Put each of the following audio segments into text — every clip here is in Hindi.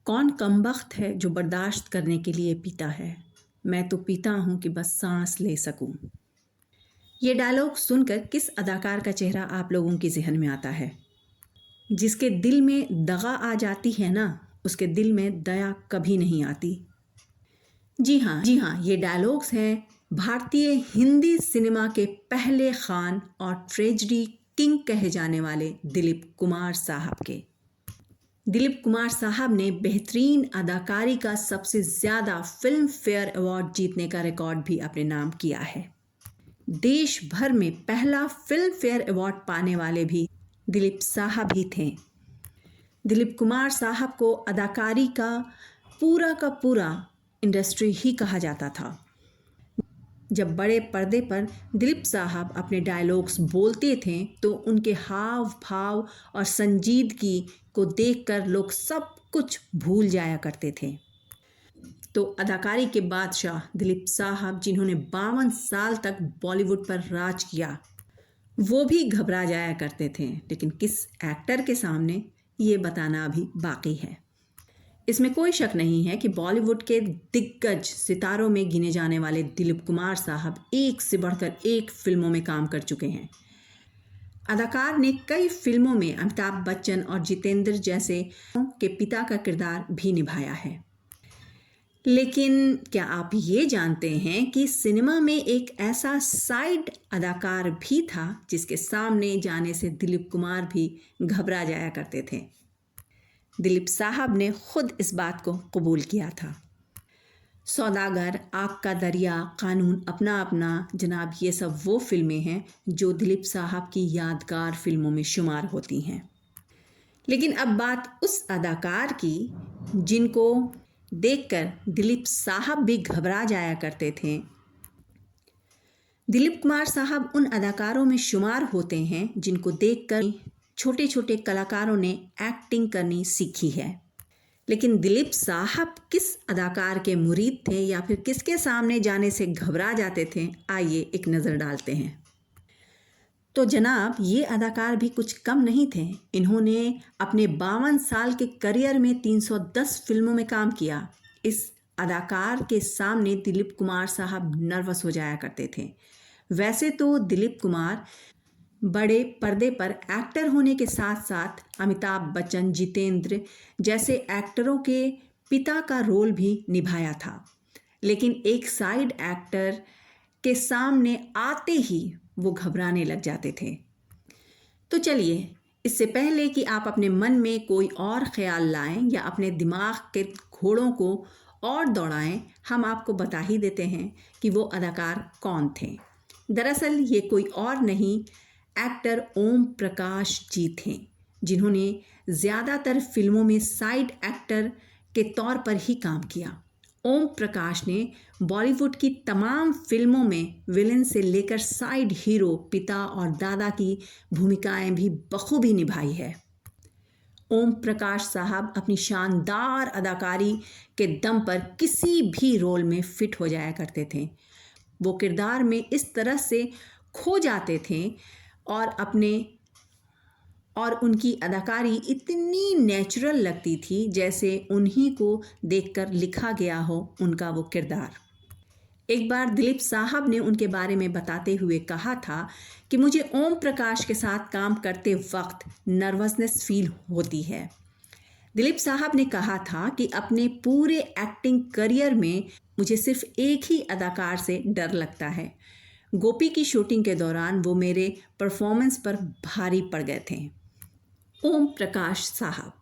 कौन कमबख्त है जो बर्दाश्त करने के लिए पीता है। मैं तो पीता हूँ कि बस सांस ले सकूं। ये डायलॉग सुनकर किस अदाकार का चेहरा आप लोगों के जहन में आता है? जिसके दिल में दगा आ जाती है ना, उसके दिल में दया कभी नहीं आती। जी हाँ, ये डायलॉग्स हैं भारतीय हिंदी सिनेमा के पहले खान और ट्रेजेडी किंग कहे जाने वाले दिलीप कुमार साहब के। दिलीप कुमार साहब ने बेहतरीन अदाकारी का सबसे ज़्यादा फिल्म फेयर अवार्ड जीतने का रिकॉर्ड भी अपने नाम किया है। देश भर में पहला फिल्म फेयर अवार्ड पाने वाले भी दिलीप साहब ही थे। दिलीप कुमार साहब को अदाकारी का पूरा इंडस्ट्री ही कहा जाता था। जब बड़े पर्दे पर दिलीप साहब अपने डायलॉग्स बोलते थे तो उनके हाव भाव और संजीदगी को देखकर लोग सब कुछ भूल जाया करते थे। तो अदाकारी के बादशाह दिलीप साहब, जिन्होंने 52 साल तक बॉलीवुड पर राज किया, वो भी घबरा जाया करते थे। लेकिन किस एक्टर के सामने, ये बताना अभी बाकी है। इसमें कोई शक नहीं है कि बॉलीवुड के दिग्गज सितारों में गिने जाने वाले दिलीप कुमार साहब एक से बढ़कर एक फिल्मों में काम कर चुके हैं। अदाकार ने कई फिल्मों में अमिताभ बच्चन और जितेंद्र जैसे के पिता का किरदार भी निभाया है। लेकिन क्या आप ये जानते हैं कि सिनेमा में एक ऐसा साइड अदाकार भी था जिसके सामने जाने से दिलीप कुमार भी घबरा जाया करते थे? दिलीप साहब ने खुद इस बात को कबूल किया था। सौदागर, आग का दरिया, कानून अपना अपना, जनाब, ये सब वो फिल्में हैं जो दिलीप साहब की यादगार फिल्मों में शुमार होती हैं। लेकिन अब बात उस अदाकार की जिनको देखकर दिलीप साहब भी घबरा जाया करते थे। दिलीप कुमार साहब उन अदाकारों में शुमार होते हैं जिनको देखकर छोटे छोटे कलाकारों ने एक्टिंग करनी सीखी है। लेकिन दिलीप साहब किस अदाकार के मुरीद थे या फिर किसके सामने जाने से घबरा जाते थे, आइए एक नज़र डालते हैं। तो जनाब, ये अदाकार भी कुछ कम नहीं थे। इन्होंने अपने 52 साल के करियर में 310 फिल्मों में काम किया। इस अदाकार के सामने दिलीप कुमार साहब नर्वस हो जाया करते थे। वैसे तो दिलीप कुमार बड़े पर्दे पर एक्टर होने के साथ साथ अमिताभ बच्चन, जितेंद्र जैसे एक्टरों के पिता का रोल भी निभाया था। लेकिन एक साइड एक्टर के सामने आते ही वो घबराने लग जाते थे। तो चलिए, इससे पहले कि आप अपने मन में कोई और ख्याल लाएं या अपने दिमाग के घोड़ों को और दौड़ाएं, हम आपको बता ही देते हैं कि वो अदाकार कौन थे। दरअसल ये कोई और नहीं, एक्टर ओम प्रकाश जी थे, जिन्होंने ज़्यादातर फिल्मों में साइड एक्टर के तौर पर ही काम किया। ओम प्रकाश ने बॉलीवुड की तमाम फिल्मों में विलेन से लेकर साइड हीरो, पिता और दादा की भूमिकाएं भी बखूबी निभाई है। ओम प्रकाश साहब अपनी शानदार अदाकारी के दम पर किसी भी रोल में फिट हो जाया करते थे। वो किरदार में इस तरह से खो जाते थे और उनकी अदाकारी इतनी नेचुरल लगती थी जैसे उन्हीं को देखकर लिखा गया हो उनका वो किरदार। एक बार दिलीप साहब ने उनके बारे में बताते हुए कहा था कि मुझे ओम प्रकाश के साथ काम करते वक्त नर्वसनेस फील होती है। दिलीप साहब ने कहा था कि अपने पूरे एक्टिंग करियर में मुझे सिर्फ एक ही अदाकार से डर लगता है। गोपी की शूटिंग के दौरान वो मेरे परफॉर्मेंस पर भारी पड़ गए थे। ओम प्रकाश साहब,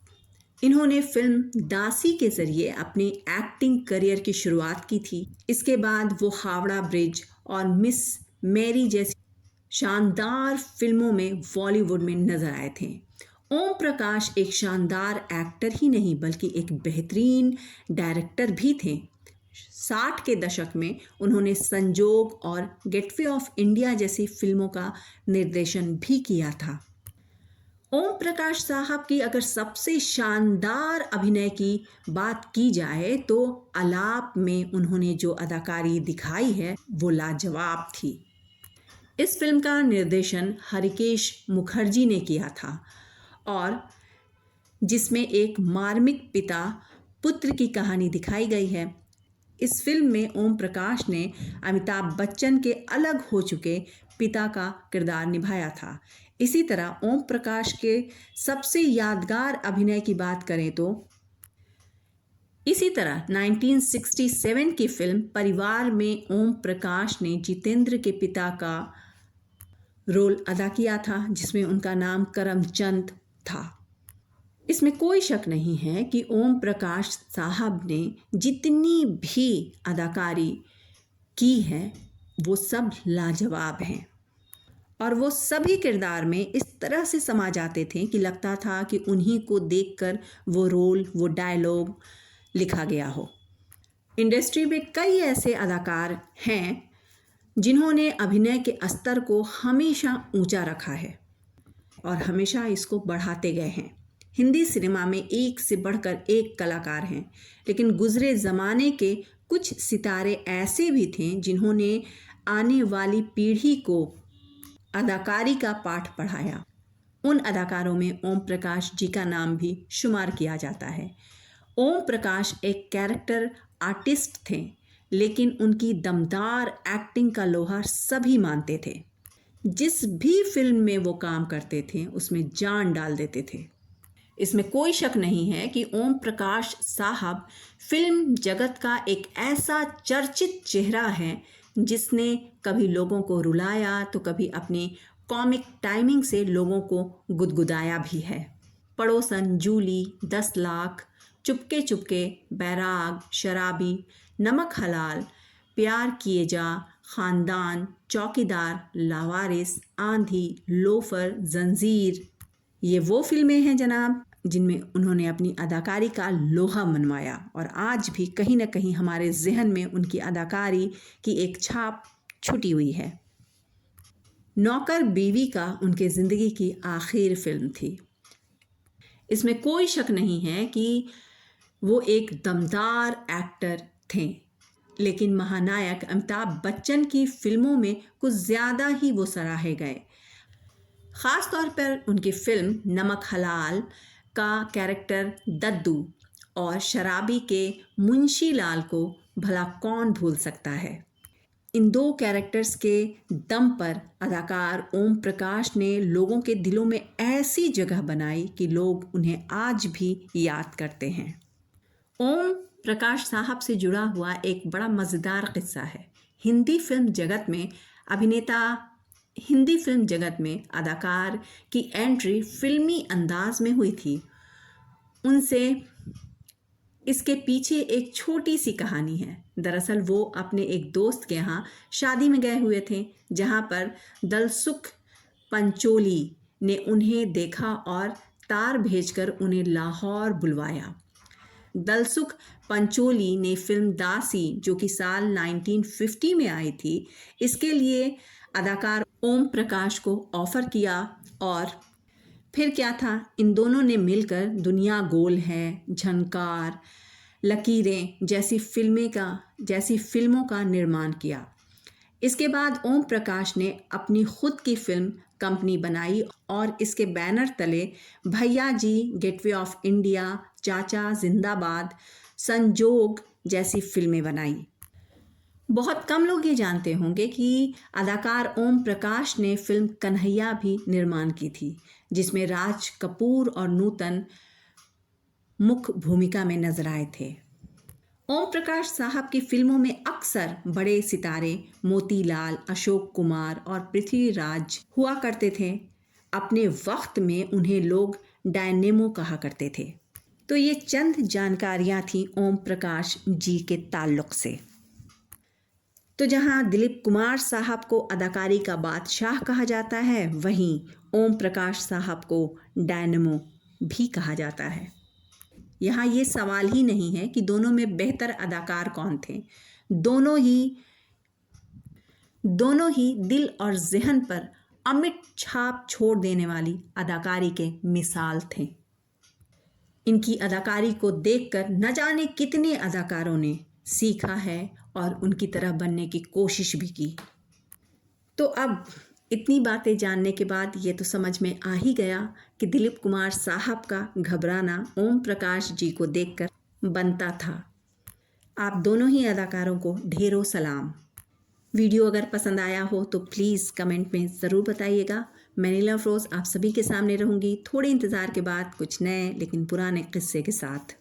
इन्होंने फिल्म दासी के ज़रिए अपनी एक्टिंग करियर की शुरुआत की थी। इसके बाद वो हावड़ा ब्रिज और मिस मैरी जैसी शानदार फिल्मों में बॉलीवुड में नजर आए थे। ओम प्रकाश एक शानदार एक्टर ही नहीं बल्कि एक बेहतरीन डायरेक्टर भी थे। 60 के दशक में उन्होंने संजोग और गेटवे ऑफ इंडिया जैसी फिल्मों का निर्देशन भी किया था। ओम प्रकाश साहब की अगर सबसे शानदार अभिनय की बात की जाए तो आलाप में उन्होंने जो अदाकारी दिखाई है वो लाजवाब थी। इस फिल्म का निर्देशन हरिकेश मुखर्जी ने किया था और जिसमें एक मार्मिक पिता पुत्र की कहानी दिखाई गई है। इस फिल्म में ओम प्रकाश ने अमिताभ बच्चन के अलग हो चुके पिता का किरदार निभाया था। इसी तरह ओम प्रकाश के सबसे यादगार अभिनय की बात करें तो इसी तरह 1967 की फिल्म परिवार में ओम प्रकाश ने जितेंद्र के पिता का रोल अदा किया था, जिसमें उनका नाम करमचंद था। इसमें कोई शक नहीं है कि ओम प्रकाश साहब ने जितनी भी अदाकारी की है वो सब लाजवाब हैं और वो सभी किरदार में इस तरह से समा जाते थे कि लगता था कि उन्हीं को देखकर वो रोल, वो डायलॉग लिखा गया हो। इंडस्ट्री में कई ऐसे अदाकार हैं जिन्होंने अभिनय के स्तर को हमेशा ऊंचा रखा है और हमेशा इसको बढ़ाते गए हैं। हिंदी सिनेमा में एक से बढ़कर एक कलाकार हैं, लेकिन गुजरे ज़माने के कुछ सितारे ऐसे भी थे जिन्होंने आने वाली पीढ़ी को अदाकारी का पाठ पढ़ाया। उन अदाकारों में ओम प्रकाश जी का नाम भी शुमार किया जाता है। ओम प्रकाश एक कैरेक्टर आर्टिस्ट थे, लेकिन उनकी दमदार एक्टिंग का लोहा सभी मानते थे। जिस भी फिल्म में वो काम करते थे उसमें जान डाल देते थे। इसमें कोई शक नहीं है कि ओम प्रकाश साहब फिल्म जगत का एक ऐसा चर्चित चेहरा है जिसने कभी लोगों को रुलाया तो कभी अपनी कॉमिक टाइमिंग से लोगों को गुदगुदाया भी है। पड़ोसन, जूली, 10 लाख, चुपके चुपके, बैराग, शराबी, नमक हलाल, प्यार किए जा, खानदान, चौकीदार, लावारिस, आंधी, लोफर, जंजीर, ये वो फिल्में हैं जनाब जिनमें उन्होंने अपनी अदाकारी का लोहा मनवाया और आज भी कहीं ना कहीं हमारे जहन में उनकी अदाकारी की एक छाप छुटी हुई है। नौकर बीवी का उनके ज़िंदगी की आखिरी फिल्म थी। इसमें कोई शक नहीं है कि वो एक दमदार एक्टर थे, लेकिन महानायक अमिताभ बच्चन की फिल्मों में कुछ ज़्यादा ही वो सराहे गए। ख़ास तौर पर उनकी फिल्म नमक हलाल का कैरेक्टर दद्दू और शराबी के मुंशी लाल को भला कौन भूल सकता है। इन दो कैरेक्टर्स के दम पर अदाकार ओम प्रकाश ने लोगों के दिलों में ऐसी जगह बनाई कि लोग उन्हें आज भी याद करते हैं। ओम प्रकाश साहब से जुड़ा हुआ एक बड़ा मज़ेदार किस्सा है। हिंदी फिल्म जगत में अदाकार की एंट्री फिल्मी अंदाज में हुई थी। उनसे इसके पीछे एक छोटी सी कहानी है। दरअसल वो अपने एक दोस्त के यहाँ शादी में गए हुए थे, जहाँ पर दलसुख पंचोली ने उन्हें देखा और तार भेजकर उन्हें लाहौर बुलवाया। दलसुख पंचोली ने फिल्म दासी, जो कि साल 1950 में आई थी, इसके लिए अदाकार ओम प्रकाश को ऑफ़र किया और फिर क्या था, इन दोनों ने मिलकर दुनिया गोल है, झनकार, लकीरें जैसी फिल्मों का निर्माण किया। इसके बाद ओम प्रकाश ने अपनी खुद की फिल्म कंपनी बनाई और इसके बैनर तले भैया जी, गेटवे ऑफ इंडिया, चाचा जिंदाबाद, संजोग जैसी फिल्में बनाई। बहुत कम लोग ये जानते होंगे कि अदाकार ओम प्रकाश ने फिल्म कन्हैया भी निर्माण की थी, जिसमें राज कपूर और नूतन मुख्य भूमिका में नजर आए थे। ओम प्रकाश साहब की फिल्मों में अक्सर बड़े सितारे मोतीलाल, अशोक कुमार और पृथ्वीराज हुआ करते थे। अपने वक्त में उन्हें लोग डायनेमो कहा करते थे। तो ये चंद जानकारियां थी ओम प्रकाश जी के ताल्लुक से। तो जहां दिलीप कुमार साहब को अदाकारी का बादशाह कहा जाता है, वहीं ओम प्रकाश साहब को डायनेमो भी कहा जाता है। यहाँ ये सवाल ही नहीं है कि दोनों में बेहतर अदाकार कौन थे। दोनों ही दिल और जहन पर अमिट छाप छोड़ देने वाली अदाकारी के मिसाल थे। इनकी अदाकारी को देखकर न जाने कितने अदाकारों ने सीखा है और उनकी तरह बनने की कोशिश भी की। तो अब इतनी बातें जानने के बाद ये तो समझ में आ ही गया कि दिलीप कुमार साहब का घबराना ओम प्रकाश जी को देखकर बनता था। आप दोनों ही अदाकारों को ढेरों सलाम। वीडियो अगर पसंद आया हो तो प्लीज़ कमेंट में ज़रूर बताइएगा। मैं नीलम अफरोज़ आप सभी के सामने रहूँगी थोड़े इंतज़ार के बाद कुछ नए लेकिन पुराने किस्से के साथ।